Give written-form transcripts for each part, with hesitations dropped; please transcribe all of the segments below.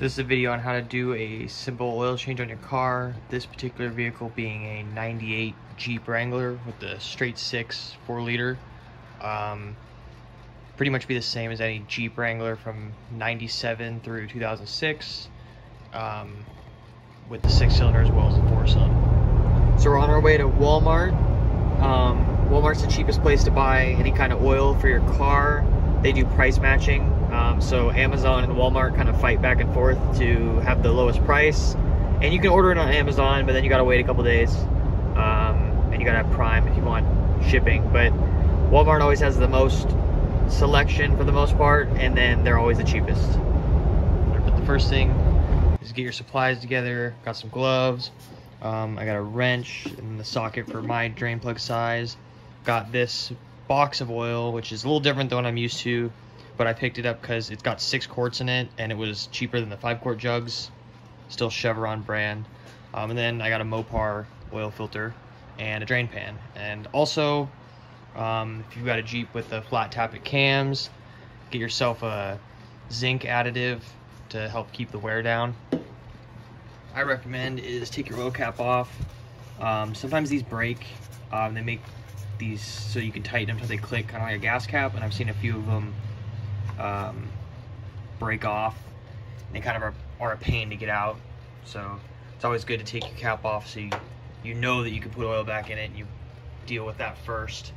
This is a video on how to do a simple oil change on your car. This particular vehicle being a 98 Jeep Wrangler with the straight 6 4-liter. Pretty much be the same as any Jeep Wrangler from 97 through 2006 with the 6-cylinder as well as the 4-cylinder. So we're on our way to Walmart. Walmart's the cheapest place to buy any kind of oil for your car. They do price matching. So Amazon and Walmart kind of fight back and forth to have the lowest price. And you can order it on Amazon, but then you gotta wait a couple days. And you gotta have Prime if you want shipping. But Walmart always has the most selection for the most part, and then they're always the cheapest. But the first thing is get your supplies together. Got some gloves. I got a wrench and the socket for my drain plug size. Got this box of oil, which is a little different than what I'm used to, but I picked it up because it's got 6 quarts in it and it was cheaper than the 5-quart jugs. Still Chevron brand. And then I got a Mopar oil filter and a drain pan. And also, if you've got a Jeep with the flat tappet cams, get yourself a zinc additive to help keep the wear down. I recommend is take your oil cap off. Sometimes these break. They make these so you can tighten them until they click, kind of like a gas cap, and I've seen a few of them break off. They kind of are a pain to get out, so it's always good to take your cap off so you know that you can put oil back in it and you deal with that first.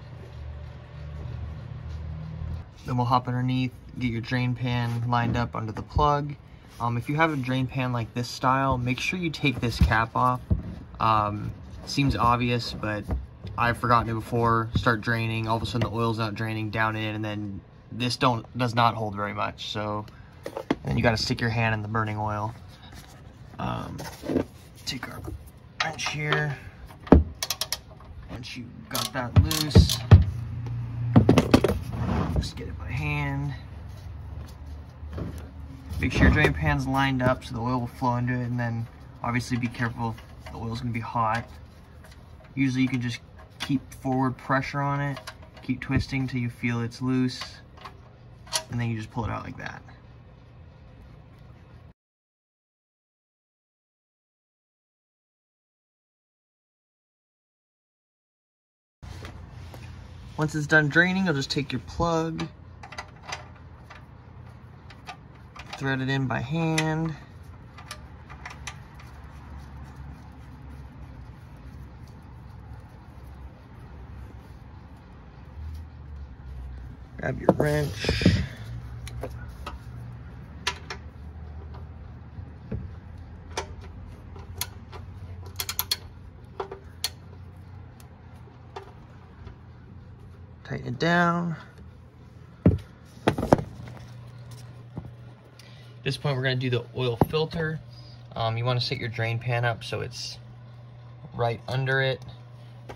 Then we'll hop underneath, get your drain pan lined up under the plug. If you have a drain pan like this style, make sure you take this cap off. Seems obvious, but I've forgotten it before. Start draining, all of a sudden the oil's not draining down in, and then this does not hold very much. So then you got to stick your hand in the burning oil. Take our wrench here. Once you got that loose, just get it by hand. Make sure your drain pan's lined up so the oil will flow into it, and then obviously be careful, the oil's gonna be hot. Usually you can just keep forward pressure on it, keep twisting till you feel it's loose, and then you just pull it out like that. Once it's done draining, you'll just take your plug, thread it in by hand. Grab your wrench. Tighten it down. At this point, we're going to do the oil filter. You want to set your drain pan up so it's right under it.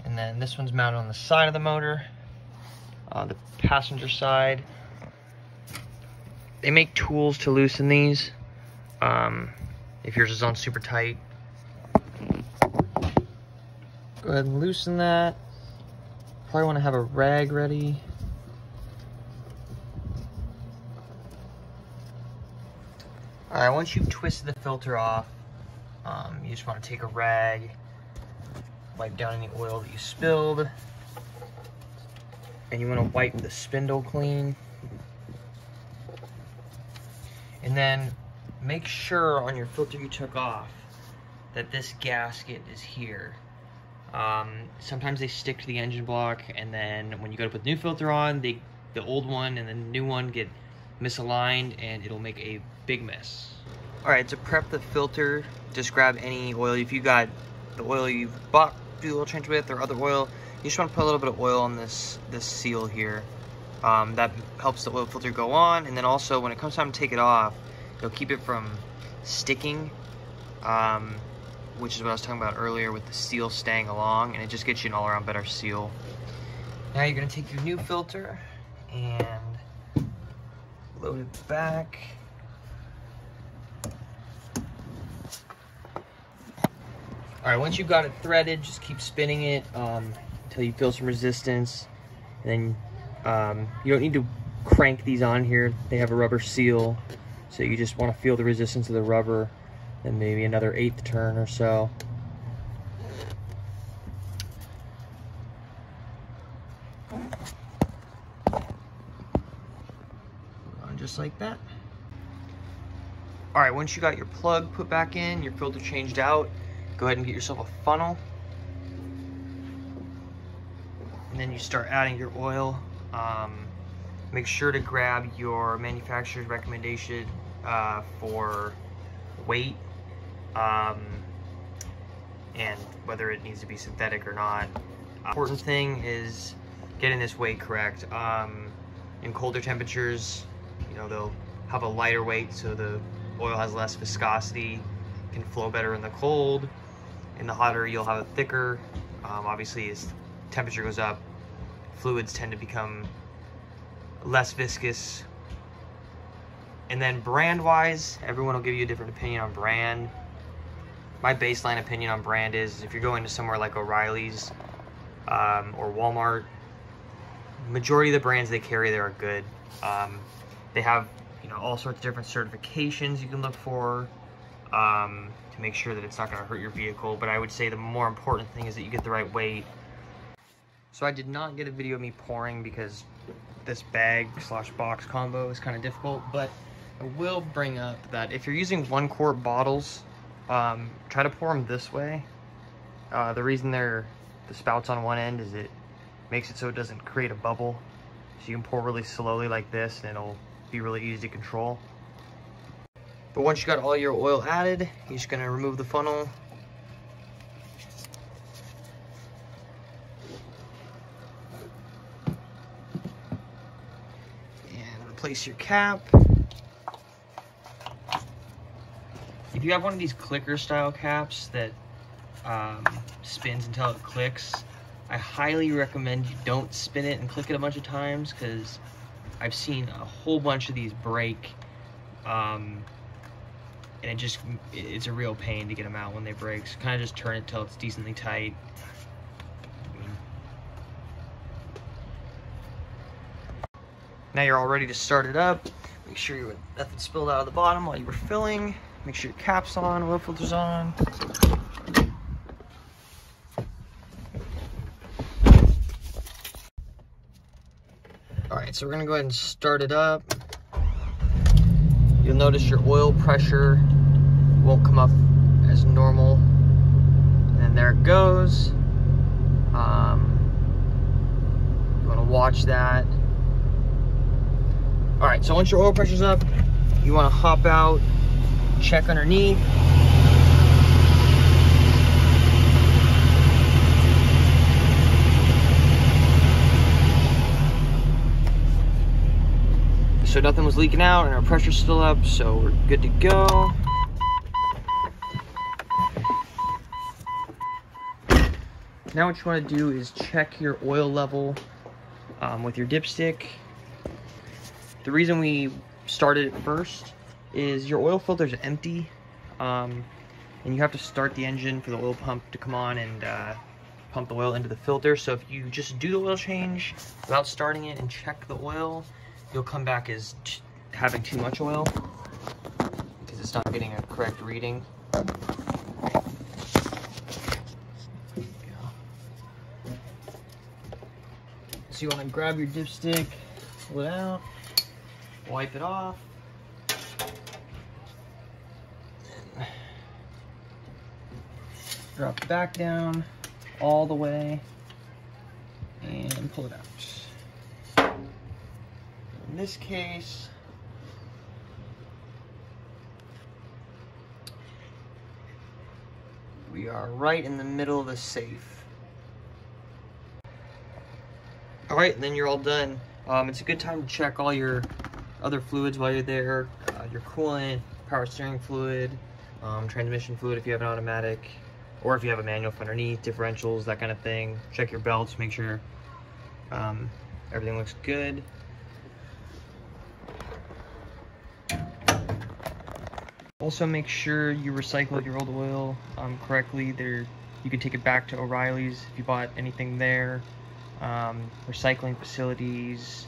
And then this one's mounted on the side of the motor. The passenger side. They make tools to loosen these. If yours is on super tight. Go ahead and loosen that. Probably want to have a rag ready. Alright, once you've twisted the filter off, you just want to take a rag, wipe down any oil that you spilled, and you want to wipe the spindle clean. And then make sure on your filter you took off that this gasket is here. Sometimes they stick to the engine block, and then when you go to put the new filter on, the old one and the new one get misaligned, and it'll make a big mess. Alright, to prep the filter, just grab any oil. If you got the oil you've bought do the oil change with, or other oil, you just want to put a little bit of oil on this seal here. That helps the oil filter go on, and then also when it comes time to take it off, it'll keep it from sticking, which is what I was talking about earlier with the seal staying along, and it just gets you an all-around better seal. Now you're going to take your new filter and load it back. Alright, once you've got it threaded, just keep spinning it until you feel some resistance. And then you don't need to crank these on here. They have a rubber seal. So you just want to feel the resistance of the rubber, and maybe another 1/8 turn or so. Just like that. All right, once you got your plug put back in, your filter changed out, go ahead and get yourself a funnel. And then you start adding your oil. Make sure to grab your manufacturer's recommendation for weight and whether it needs to be synthetic or not. Important thing is getting this weight correct. In colder temperatures, you know, they'll have a lighter weight so the oil has less viscosity, can flow better in the cold. In the hotter, you'll have it thicker. Obviously, as temperature goes up, fluids tend to become less viscous. And then brand-wise, everyone will give you a different opinion on brand. My baseline opinion on brand is if you're going to somewhere like O'Reilly's or Walmart, majority of the brands they carry there are good. They have, you know, all sorts of different certifications you can look for to make sure that it's not going to hurt your vehicle. But I would say the more important thing is that you get the right weight. So I did not get a video of me pouring because this bag/box combo is kind of difficult, but I will bring up that if you're using 1-quart bottles, try to pour them this way. The reason the spout's on one end is it makes it so it doesn't create a bubble. So you can pour really slowly like this and it'll be really easy to control. But once you got all your oil added, you're just gonna remove the funnel. And replace your cap. If you have one of these clicker style caps that spins until it clicks, I highly recommend you don't spin it and click it a bunch of times, because I've seen a whole bunch of these break, and it's a real pain to get them out when they break. So kind of just turn it till it's decently tight. Now you're all ready to start it up. Make sure you nothing spilled out of the bottom while you were filling. Make sure your cap's on, oil filter's on. Alright, so we're gonna go ahead and start it up. You'll notice your oil pressure won't come up as normal. And there it goes. You wanna watch that. Alright, so once your oil pressure's up, you wanna hop out, check underneath. So nothing was leaking out and our pressure's still up, so we're good to go. Now what you want to do is check your oil level with your dipstick. The reason we started it first is your oil filter is empty, and you have to start the engine for the oil pump to come on and pump the oil into the filter. So if you just do the oil change without starting it and check the oil, you'll come back as having too much oil because it's not getting a correct reading. So you want to grab your dipstick, pull it out, wipe it off, and drop it back down all the way and pull it out. In this case, we are right in the middle of the safe. All right, and then you're all done. It's a good time to check all your other fluids while you're there. Your coolant, power steering fluid, transmission fluid if you have an automatic, or if you have a manual underneath, differentials, that kind of thing. Check your belts, make sure everything looks good. Also make sure you recycle your old oil correctly. You can take it back to O'Reilly's if you bought anything there. Recycling facilities,